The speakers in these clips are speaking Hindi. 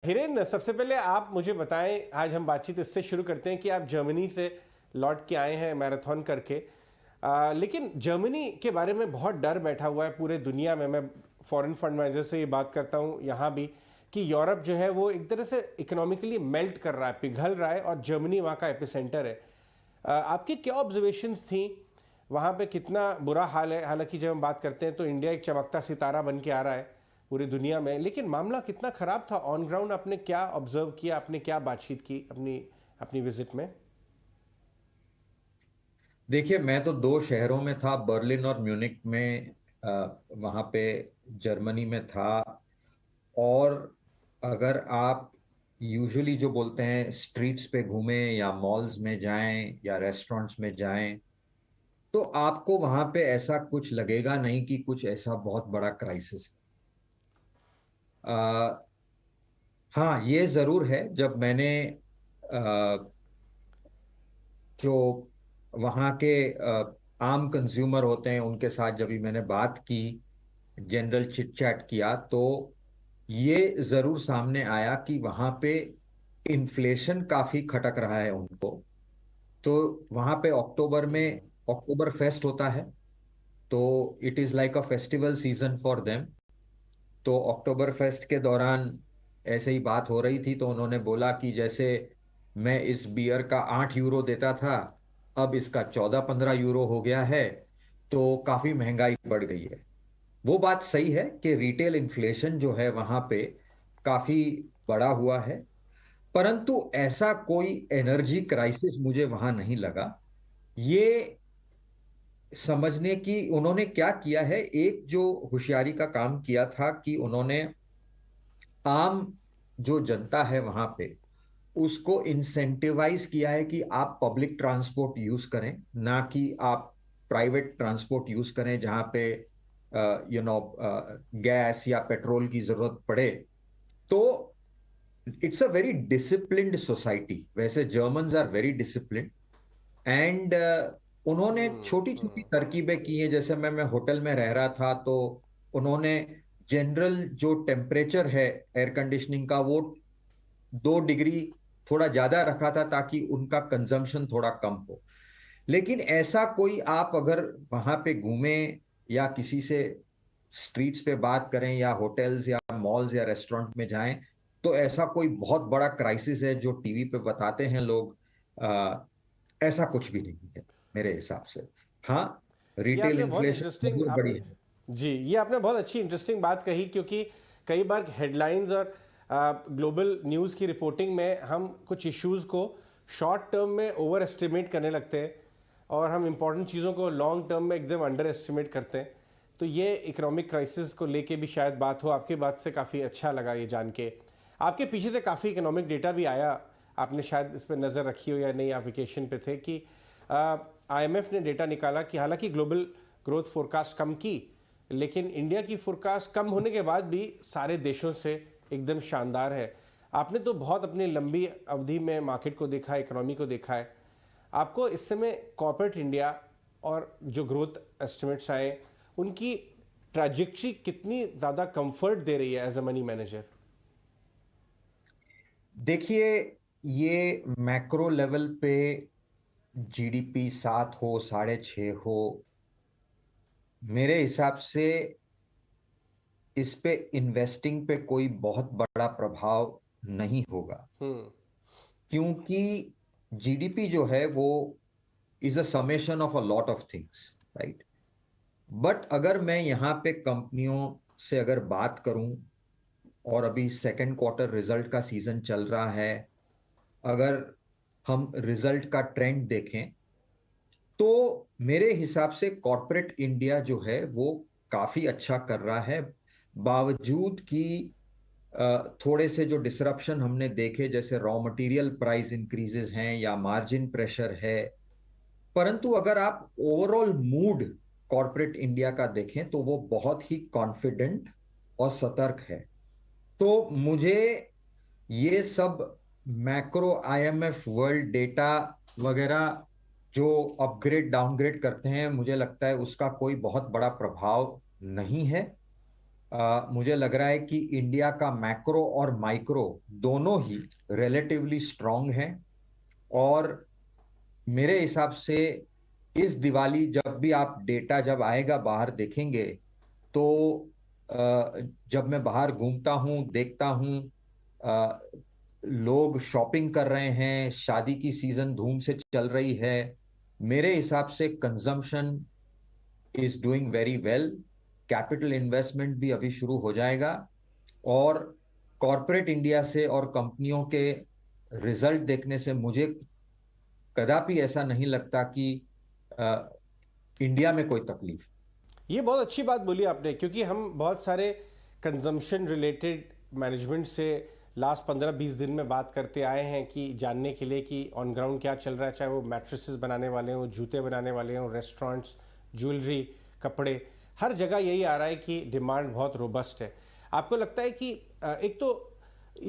हिरेन, सबसे पहले आप मुझे बताएं, आज हम बातचीत इससे शुरू करते हैं कि आप जर्मनी से लौट के आए हैं मैराथन करके। लेकिन जर्मनी के बारे में बहुत डर बैठा हुआ है पूरे दुनिया में। मैं फॉरेन फंड मैनेजर से ये बात करता हूँ यहाँ भी कि यूरोप जो है वो एक तरह से इकोनॉमिकली मेल्ट कर रहा है, पिघल रहा है, और जर्मनी वहाँ का एपिसेंटर है। आपकी क्या ऑब्जर्वेशंस थी वहाँ पे, कितना बुरा हाल है? हालांकि जब हम बात करते हैं तो इंडिया एक चमकता सितारा बन के आ रहा है पूरी दुनिया में, लेकिन मामला कितना खराब था ऑन ग्राउंड? आपने क्या ऑब्जर्व किया, आपने क्या बातचीत की अपनी अपनी विजिट में? देखिए, मैं तो दो शहरों में था, बर्लिन और म्यूनिक में। वहाँ पे जर्मनी में था। और अगर आप यूजुअली जो बोलते हैं स्ट्रीट्स पे घूमें या मॉल्स में जाएं या रेस्टोरेंट्स में जाएं, तो आपको वहाँ पे ऐसा कुछ लगेगा नहीं कि कुछ ऐसा बहुत बड़ा क्राइसिस है। हाँ, ये जरूर है। जब मैंने जो वहाँ के आम कंज्यूमर होते हैं उनके साथ जब भी मैंने बात की, जनरल चिट चैट किया, तो ये जरूर सामने आया कि वहाँ पे इन्फ्लेशन काफी खटक रहा है उनको। तो वहाँ पे अक्टूबर में अक्टूबर फेस्ट होता है। तो it is like a festival season for them. तो अक्टूबर फेस्ट के दौरान ऐसे ही बात हो रही थी, तो उन्होंने बोला कि जैसे मैं इस बियर का 8 यूरो देता था, अब इसका 14-15 यूरो हो गया है। तो काफी महंगाई बढ़ गई है। वो बात सही है कि रिटेल इन्फ्लेशन जो है वहां पे काफी बड़ा हुआ है। परंतु ऐसा कोई एनर्जी क्राइसिस मुझे वहां नहीं लगा। ये समझने की उन्होंने क्या किया है, एक जो होशियारी का काम किया था कि उन्होंने आम जो जनता है वहां पे उसको इंसेंटिवाइज किया है कि आप पब्लिक ट्रांसपोर्ट यूज करें, ना कि आप प्राइवेट ट्रांसपोर्ट यूज करें जहां पे गैस या पेट्रोल की जरूरत पड़े। तो it's a very disciplined society. वैसे Germans are very disciplined. And उन्होंने छोटी छोटी तरकीबें की हैं। जैसे मैं होटल में रह रहा था, तो उन्होंने जनरल जो टेम्परेचर है एयर कंडीशनिंग का, वो 2 डिग्री थोड़ा ज्यादा रखा था ताकि उनका कंजम्पशन थोड़ा कम हो। लेकिन ऐसा कोई आप अगर वहां पे घूमें या किसी से स्ट्रीट्स पे बात करें या होटल्स या मॉल्स या रेस्टोरेंट में जाएं, तो ऐसा कोई बहुत बड़ा क्राइसिस है जो टीवी पे बताते हैं लोग, ऐसा कुछ भी नहीं है मेरे हिसाब से। हाँ, ये रिटेल आपने बहुत इन्फ्लेशन इंटरेस्टिंग जरूर आप बढ़ी है। जी, ये आपने बहुत अच्छी इंटरेस्टिंग बात कही, क्योंकि कई बार हेडलाइंस और ग्लोबल न्यूज़ की रिपोर्टिंग में हम कुछ इश्यूज़ को शॉर्ट टर्म में ओवर एस्टिमेट करने लगते हैं, और हम इंपॉर्टेंट चीज़ों को लॉन्ग टर्म में एकदम अंडर एस्टिमेट करते हैं। तो ये इकोनॉमिक क्राइसिस को लेके भी शायद बात हो। आपकी बात से काफ़ी अच्छा लगा ये जान के। आपके पीछे से काफ़ी इकोनॉमिक डेटा भी आया, आपने शायद इस पर नज़र रखी हो या नहीं, आप वेकेशन पे थे, कि आईएमएफ ने डेटा निकाला कि हालांकि ग्लोबल ग्रोथ फोरकास्ट कम की, लेकिन इंडिया की फोरकास्ट कम होने के बाद भी सारे देशों से एकदम शानदार है। आपने तो बहुत अपनी लंबी अवधि में मार्केट को देखा है, इकोनॉमी को देखा है। आपको इस समय कॉर्पोरेट इंडिया और जो ग्रोथ एस्टिमेट्स आए, उनकी ट्रैजेक्टरी कितनी ज़्यादा कंफर्ट दे रही है एज अ मनी मैनेजर? देखिए, ये मैक्रो लेवल पे जीडीपी 7 हो 6.5 हो, मेरे हिसाब से इस पे इन्वेस्टिंग पे कोई बहुत बड़ा प्रभाव नहीं होगा। क्योंकि जीडीपी जो है वो is a summation of a lot of things, right. But अगर मैं यहाँ पे कंपनियों से अगर बात करूं, और अभी सेकंड क्वार्टर रिजल्ट का सीजन चल रहा है, अगर हम रिजल्ट का ट्रेंड देखें, तो मेरे हिसाब से कॉर्पोरेट इंडिया जो है वो काफी अच्छा कर रहा है। बावजूद कि थोड़े से जो डिसरप्शन हमने देखे, जैसे रॉ मटेरियल प्राइस इंक्रीजेस हैं या मार्जिन प्रेशर है, परंतु अगर आप ओवरऑल मूड कॉर्पोरेट इंडिया का देखें तो वो बहुत ही कॉन्फिडेंट और सतर्क है। तो मुझे ये सब मैक्रो आईएमएफ वर्ल्ड डेटा वगैरह जो अपग्रेड डाउनग्रेड करते हैं, मुझे लगता है उसका कोई बहुत बड़ा प्रभाव नहीं है। मुझे लग रहा है कि इंडिया का मैक्रो और माइक्रो दोनों ही रिलेटिवली स्ट्रांग हैं। और मेरे हिसाब से इस दिवाली जब भी आप डेटा जब आएगा बाहर देखेंगे, तो जब मैं बाहर घूमता हूँ देखता हूँ लोग शॉपिंग कर रहे हैं, शादी की सीजन धूम से चल रही है। मेरे हिसाब से consumption is doing very well. Capital investment भी अभी शुरू हो जाएगा। और कॉरपोरेट इंडिया से और कंपनियों के रिजल्ट देखने से मुझे कदापि ऐसा नहीं लगता कि इंडिया में कोई तकलीफ। ये बहुत अच्छी बात बोली आपने, क्योंकि हम बहुत सारे कंजम्पशन रिलेटेड मैनेजमेंट से लास्ट 15-20 दिन में बात करते आए हैं कि जानने के लिए कि ऑन ग्राउंड क्या चल रहा है, चाहे वो मैट्रेसेस बनाने वाले हों, जूते बनाने वाले हों, रेस्टोरेंट्स, ज्वेलरी, कपड़े, हर जगह यही आ रहा है कि डिमांड बहुत रोबस्ट है। आपको लगता है कि एक तो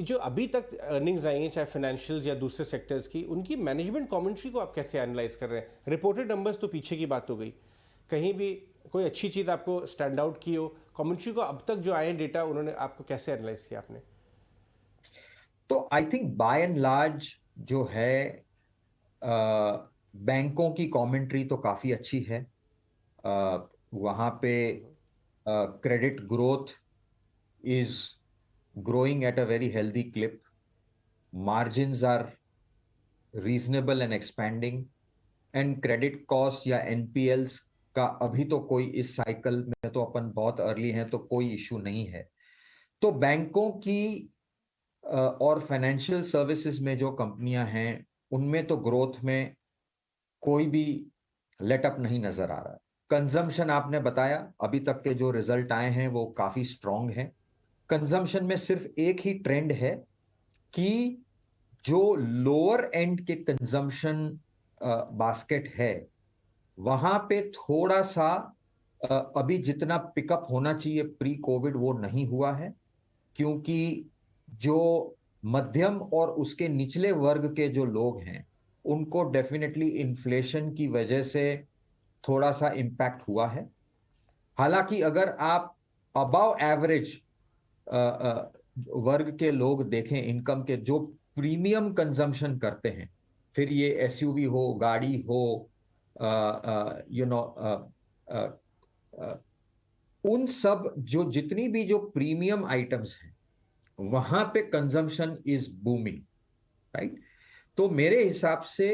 जो अभी तक अर्निंग्स आई हैं, चाहे फाइनेंशियल या दूसरे सेक्टर्स की, उनकी मैनेजमेंट कमेंट्री को आप कैसे एनालाइज कर रहे हैं? रिपोर्टेड नंबर्स तो पीछे की बात हो गई, कहीं भी कोई अच्छी चीज़ आपको स्टैंड आउट की हो? कमेंट्री को अब तक जो आए हैं डेटा, उन्होंने आपको कैसे एनालाइज किया आपने? तो I think by and large जो है बैंकों की कमेंट्री तो काफी अच्छी है। वहां पे credit growth is growing at a very healthy clip. Margins are reasonable and expanding. And credit costs या NPLs का अभी तो कोई, इस साइकिल में तो अपन बहुत अर्ली हैं तो कोई इशू नहीं है। तो बैंकों की और फाइनेंशियल सर्विसेज में जो कंपनियां हैं उनमें तो ग्रोथ में कोई भी लेटअप नहीं नजर आ रहा। कंजम्पशन आपने बताया, अभी तक के जो रिजल्ट आए हैं वो काफी स्ट्रांग हैं। कंजम्पशन में सिर्फ एक ही ट्रेंड है कि जो लोअर एंड के कंजम्पशन बास्केट है वहां पे थोड़ा सा अभी जितना पिकअप होना चाहिए प्री कोविड वो नहीं हुआ है। क्योंकि जो मध्यम और उसके निचले वर्ग के जो लोग हैं उनको डेफिनेटली इन्फ्लेशन की वजह से थोड़ा सा इम्पैक्ट हुआ है। हालांकि अगर आप अबव एवरेज वर्ग के लोग देखें, इनकम के जो प्रीमियम कंजम्पशन करते हैं, फिर ये एसयूवी हो, गाड़ी हो, यू नो, उन सब जो जितनी भी जो प्रीमियम आइटम्स हैं वहां पे कंजम्पशन इज बूमिंग, राइट। तो मेरे हिसाब से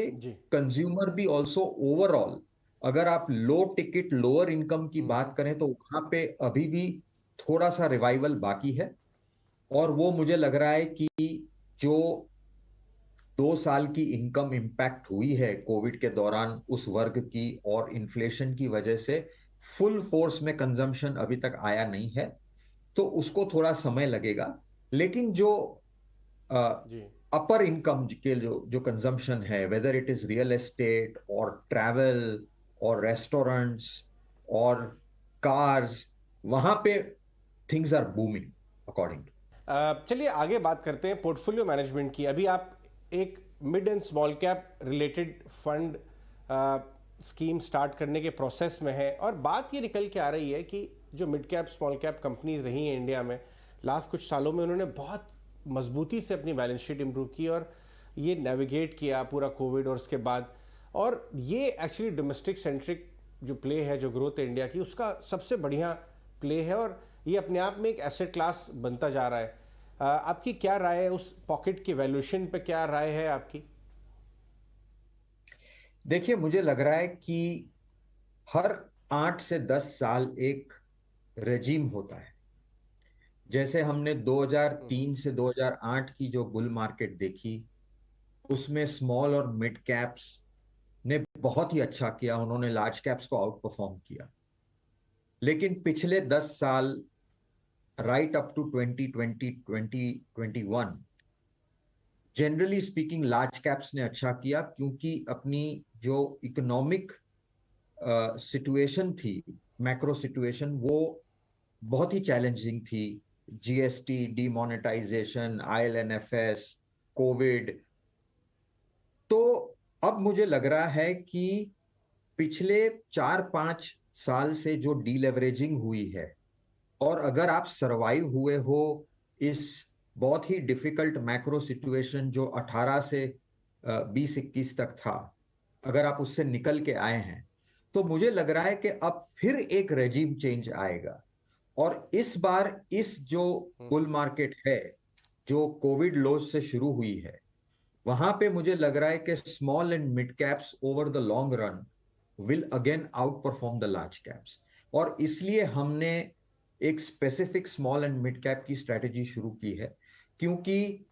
कंज्यूमर भी ऑल्सो ओवरऑल, अगर आप लो टिकट लोअर इनकम की बात करें तो वहां पे अभी भी थोड़ा सा रिवाइवल बाकी है। और वो मुझे लग रहा है कि जो 2 साल की इनकम इंपैक्ट हुई है कोविड के दौरान उस वर्ग की और इन्फ्लेशन की वजह से फुल फोर्स में कंजम्पशन अभी तक आया नहीं है, तो उसको थोड़ा समय लगेगा। लेकिन जो अपर इनकम के जो कंजम्पशन है, whether it is real estate और ट्रैवल और रेस्टोरेंट्स और कार्स, वहां पे things are booming according to. चलिए आगे बात करते हैं पोर्टफोलियो मैनेजमेंट की। अभी आप एक mid and small cap related fund scheme start करने के प्रोसेस में है, और बात ये निकल के आ रही है कि जो mid cap small cap companies रही हैं इंडिया में लास्ट कुछ सालों में, उन्होंने बहुत मजबूती से अपनी बैलेंस शीट इंप्रूव की और ये नेविगेट किया पूरा कोविड और उसके बाद। और ये एक्चुअली डोमेस्टिक सेंट्रिक जो प्ले है, जो ग्रोथ है इंडिया की, उसका सबसे बढ़िया प्ले है और ये अपने आप में एक एसेट क्लास बनता जा रहा है। आपकी क्या राय है उस पॉकेट की वैल्यूएशन पे, क्या राय है आपकी? देखिए, मुझे लग रहा है कि हर 8 से 10 साल एक रेजीम होता है। जैसे हमने 2003 से 2008 की जो बुल मार्केट देखी, उसमें स्मॉल और मिड कैप्स ने बहुत ही अच्छा किया, उन्होंने लार्ज कैप्स को आउट परफॉर्म किया। लेकिन पिछले 10 साल right up to 2020 2021 generally speaking large caps ने अच्छा किया, क्योंकि अपनी जो इकोनॉमिक सिचुएशन थी, मैक्रो सिचुएशन, वो बहुत ही चैलेंजिंग थी। GST, demonetisation, IL&FS, Covid. तो अब मुझे लग रहा है कि पिछले 4-5 साल से जो डीलेवरेजिंग हुई है और अगर आप सरवाइव हुए हो इस बहुत ही डिफिकल्ट मैक्रो सिचुएशन जो 18 से 20-21 तक था, अगर आप उससे निकल के आए हैं, तो मुझे लग रहा है कि अब फिर एक रेजिम चेंज आएगा। और इस बार इस जो बुल मार्केट है जो कोविड लोज से शुरू हुई है, वहां पे मुझे लग रहा है कि small and mid caps over the long run will again out perform the large caps. और इसलिए हमने एक specific small and mid cap की स्ट्रेटेजी शुरू की है, क्योंकि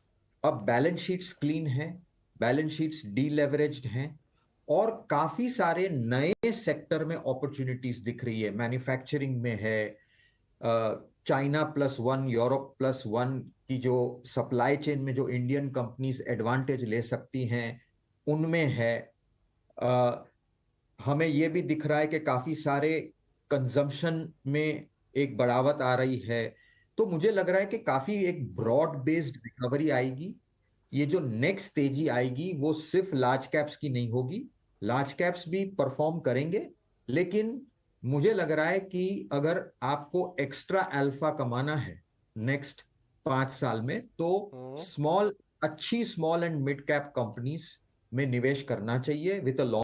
अब बैलेंस शीट्स क्लीन है, बैलेंस शीट्स डीलेवरेज्ड हैं, और काफी सारे नए सेक्टर में अपॉर्चुनिटीज दिख रही है। मैन्युफैक्चरिंग में है, चाइना +1 यूरोप +1 की जो सप्लाई चेन में जो इंडियन कंपनीज एडवांटेज ले सकती हैं उनमें है। हमें यह भी दिख रहा है कि काफी सारे कंजम्पशन में एक बढ़ावत आ रही है। तो मुझे लग रहा है कि काफी एक ब्रॉड बेस्ड रिकवरी आएगी। ये जो नेक्स्ट तेजी आएगी वो सिर्फ लार्ज कैप्स की नहीं होगी, लार्ज कैप्स भी परफॉर्म करेंगे, लेकिन मुझे लग रहा है कि अगर आपको एक्स्ट्रा अल्फा कमाना है नेक्स्ट 5 साल में, तो अच्छी small and mid cap companies में निवेश करना चाहिए विद अ